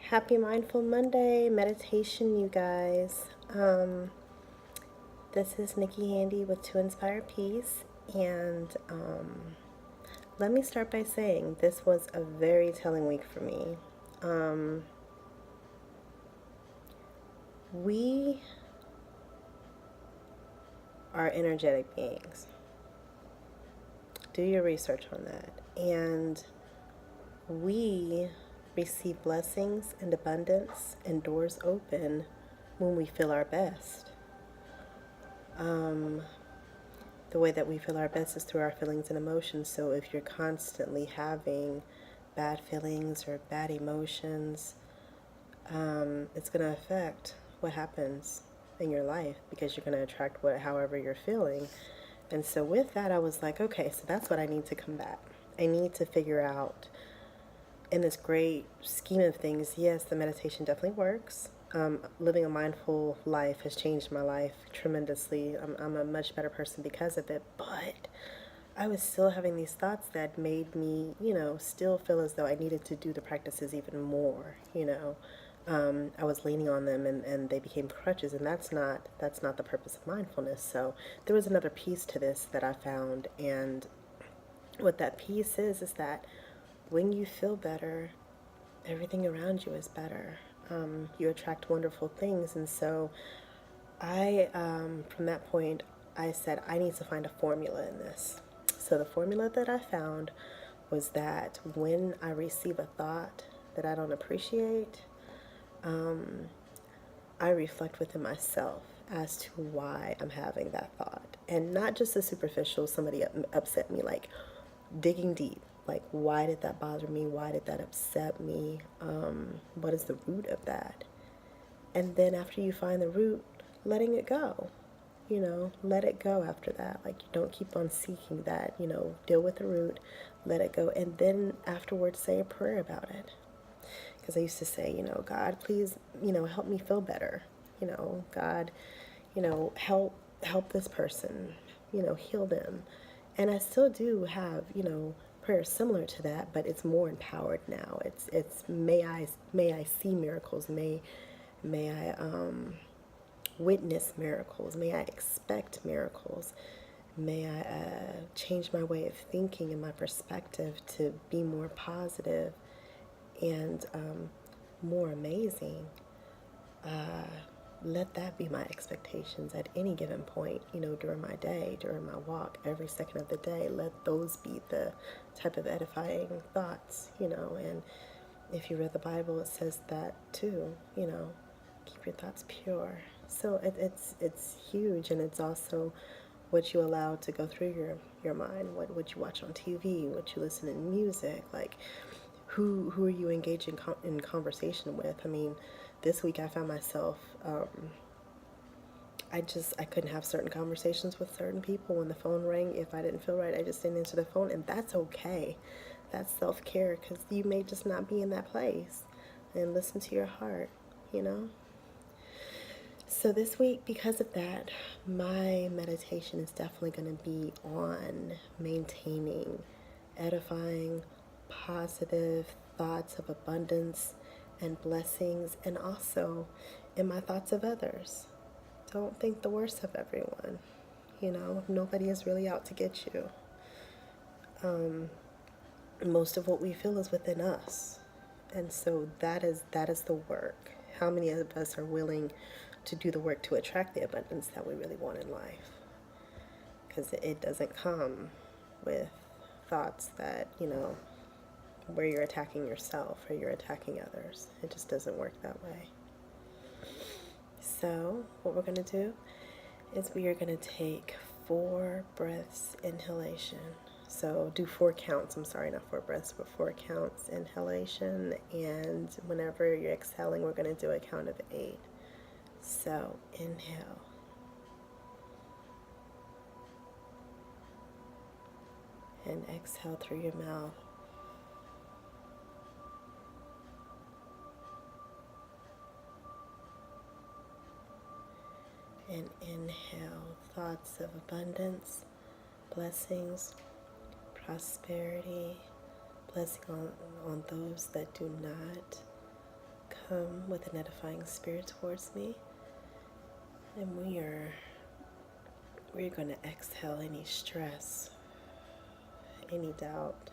Happy Mindful Monday meditation, you guys. This is Nikki Handy with To Inspire Peace, and let me start by saying this was a very telling week for me. We are energetic beings. Do your research on that. And we receive blessings and abundance and doors open when we feel our best. The way that we feel our best is through our feelings and emotions. So if you're constantly having bad feelings or bad emotions, it's going to affect what happens in your life because you're going to attract however you're feeling. And so with that, I was like, okay, so that's what I need to combat. I need to figure out in this great scheme of things, yes, the meditation definitely works. Living a mindful life has changed my life tremendously. I'm a much better person because of it, but I was still having these thoughts that made me, still feel as though I needed to do the practices even more. I was leaning on them and they became crutches, and that's not the purpose of mindfulness. So there was another piece to this that I found, and what that piece is that when you feel better, everything around you is better. You attract wonderful things. And so from that point, I said, I need to find a formula in this. So the formula that I found was that when I receive a thought that I don't appreciate, I reflect within myself as to why I'm having that thought. And not just the superficial, somebody upset me, like digging deep. Like, why did that bother me? Why did that upset me? What is the root of that? And then after you find the root, letting it go. Let it go after that. Like, you don't keep on seeking that. Deal with the root, let it go. And then afterwards, say a prayer about it. Because I used to say, God, please, help me feel better. God, help this person, heal them. And I still do have, prayers similar to that, but it's more empowered now. It's may I see miracles, may I witness miracles, may I expect miracles, may I change my way of thinking and my perspective to be more positive and more amazing. Let that be my expectations at any given point, during my day, during my walk, every second of the day. Let those be the type of edifying thoughts, and if you read the Bible, it says that too, keep your thoughts pure. So it's huge, and it's also what you allow to go through your mind, what you watch on TV, what you listen in music, like who are you engaging in conversation with? I mean, this week I found myself, I couldn't have certain conversations with certain people. When the phone rang, if I didn't feel right, I just didn't answer the phone, and that's okay. That's self-care, because you may just not be in that place, and listen to your heart, you know? So this week, because of that, my meditation is definitely going to be on maintaining edifying, positive thoughts of abundance and blessings, and also in my thoughts of others. Don't think the worst of everyone. Nobody is really out to get you. Most of what we feel is within us. And so that is the work. How many of us are willing to do the work to attract the abundance that we really want in life? Because it doesn't come with thoughts that, where you're attacking yourself or you're attacking others. It just doesn't work that way. So what we're going to do is we are going to take 4 breaths inhalation. So do 4 counts. I'm sorry, not 4 breaths, but 4 counts inhalation. And whenever you're exhaling, we're going to do a count of 8. So inhale. And exhale through your mouth. And inhale thoughts of abundance, blessings, prosperity, blessing on those that do not come with an edifying spirit towards me. And we're going to exhale any stress, any doubt,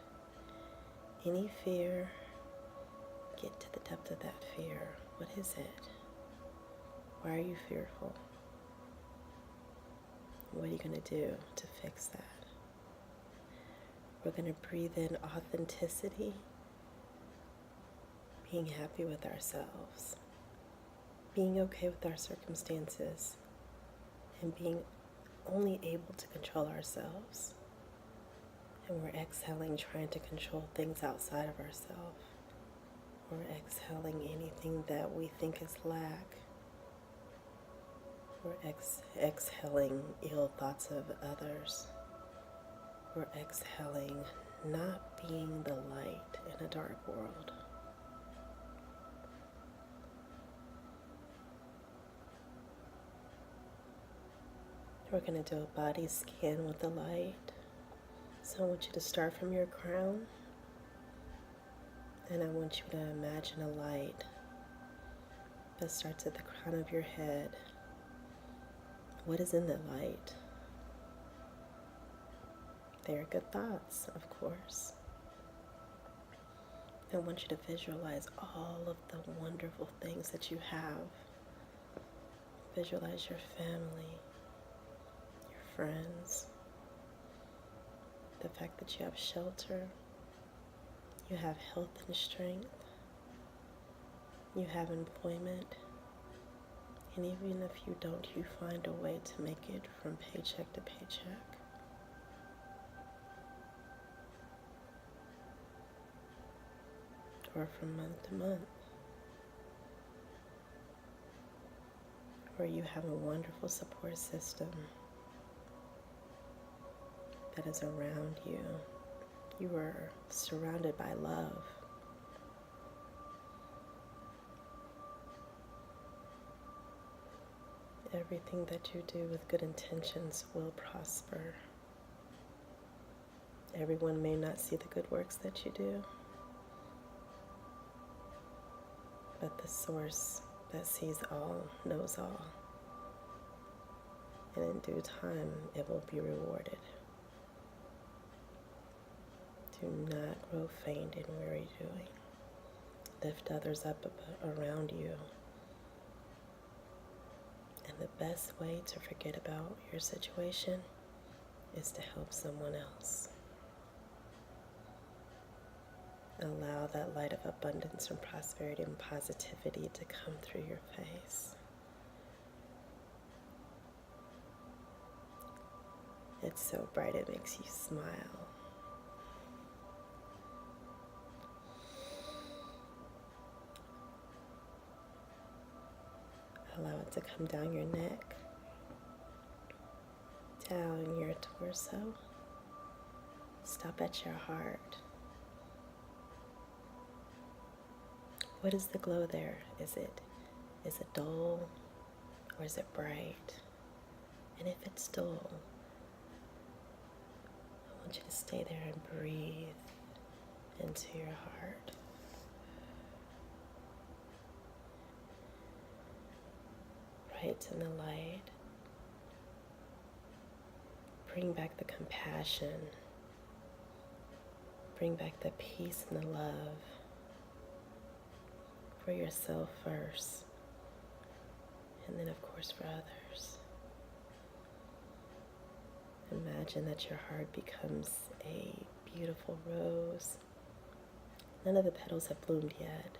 any fear. Get to the depth of that fear. What is it? Why are you fearful? What are you going to do to fix that? We're going to breathe in authenticity, being happy with ourselves, being okay with our circumstances, and being only able to control ourselves. And we're exhaling, trying to control things outside of ourselves. We're exhaling anything that we think is lack. We're exhaling ill thoughts of others. We're exhaling not being the light in a dark world. We're going to do a body scan with the light. So I want you to start from your crown. And I want you to imagine a light that starts at the crown of your head. What is in that light? They are good thoughts, of course. I want you to visualize all of the wonderful things that you have. Visualize your family, your friends, the fact that you have shelter, you have health and strength, you have employment, and even if you don't, you find a way to make it from paycheck to paycheck. Or from month to month, where you have a wonderful support system that is around you. You are surrounded by love. Everything that you do with good intentions will prosper. Everyone may not see the good works that you do, but the source that sees all knows all. And in due time, it will be rewarded. Do not grow faint in weary doing. Lift others up around you. And the best way to forget about your situation is to help someone else. Allow that light of abundance and prosperity and positivity to come through your face. It's so bright it makes you smile. Allow it to come down your neck, down your torso. Stop at your heart. What is the glow there? Is it dull or is it bright? And if it's dull, I want you to stay there and breathe into your heart. Right in the light. Bring back the compassion. Bring back the peace and the love. For yourself first, and then of course for others. Imagine that your heart becomes a beautiful rose. None of the petals have bloomed yet,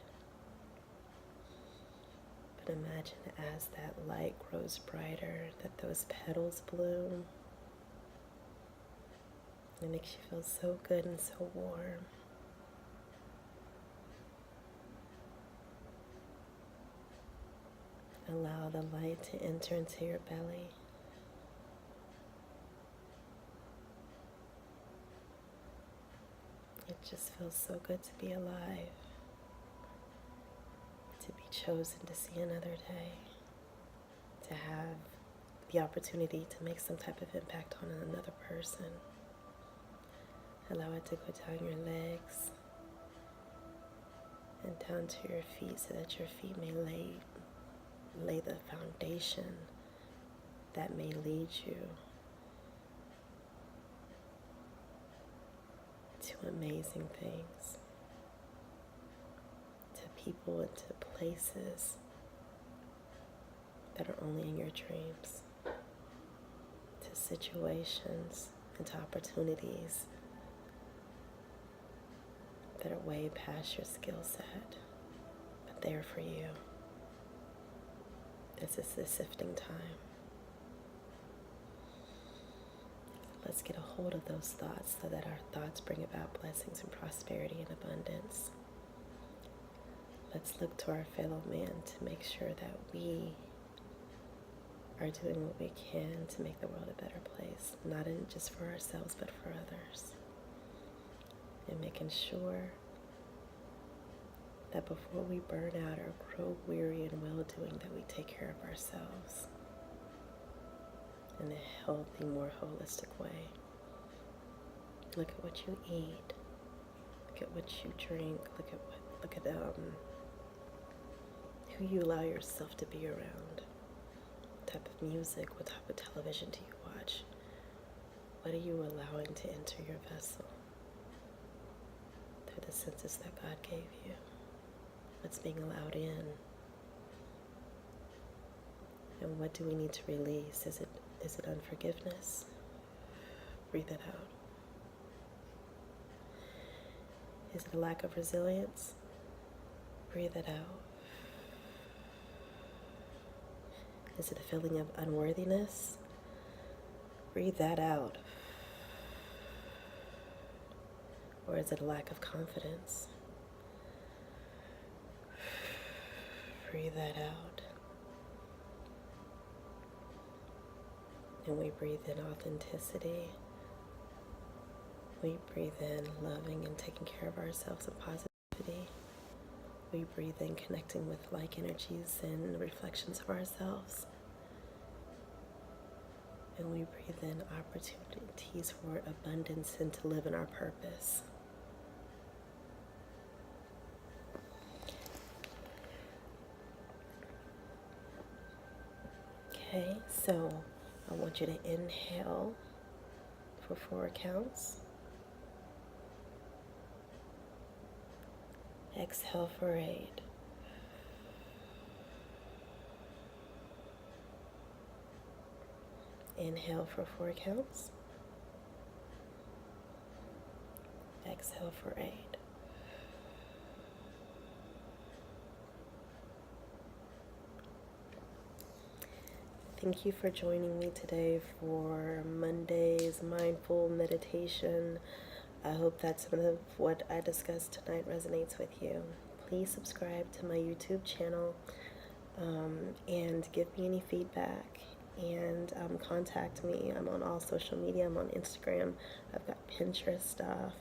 but imagine as that light grows brighter, that those petals bloom. It makes you feel so good and so warm. Allow the light to enter into your belly. It just feels so good to be alive, to be chosen to see another day, to have the opportunity to make some type of impact on another person. Allow it to go down your legs and down to your feet so that your feet may lay the foundation that may lead you to amazing things, to people and to places that are only in your dreams, to situations and to opportunities that are way past your skill set, but they're for you. This is the sifting time. Let's get a hold of those thoughts so that our thoughts bring about blessings and prosperity and abundance. Let's look to our fellow man to make sure that we are doing what we can to make the world a better place, not just for ourselves, but for others. And making sure that before we burn out or grow weary in well-doing, that we take care of ourselves in a healthy, more holistic way. Look at what you eat. Look at what you drink. Look at who you allow yourself to be around. What type of music, what type of television do you watch? What are you allowing to enter your vessel through the senses that God gave you? What's being allowed in? And what do we need to release? Is it unforgiveness? Breathe it out. Is it a lack of resilience? Breathe it out. Is it a feeling of unworthiness? Breathe that out. Or is it a lack of confidence? Breathe that out. And we breathe in authenticity. We breathe in loving and taking care of ourselves and positivity. We breathe in connecting with like energies and reflections of ourselves. And we breathe in opportunities for abundance and to live in our purpose. Okay, so I want you to inhale for 4 counts. Exhale for 8. Inhale for 4 counts. Exhale for 8. Thank you for joining me today for Monday's mindful meditation. I hope that some of what I discussed tonight resonates with you. Please subscribe to my YouTube channel and give me any feedback and contact me. I'm on all social media. I'm on Instagram. I've got Pinterest stuff.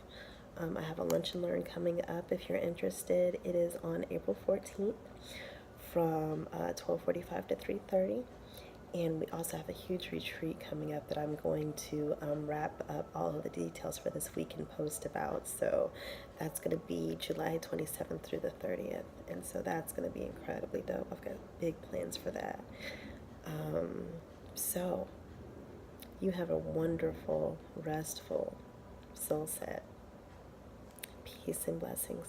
I have a lunch and learn coming up if you're interested. It is on April 14th from 12:45 to 3:30. And we also have a huge retreat coming up that I'm going to wrap up all of the details for this week and post about. So that's going to be July 27th through the 30th. And so that's going to be incredibly dope. I've got big plans for that. So you have a wonderful, restful soul set. Peace and blessings.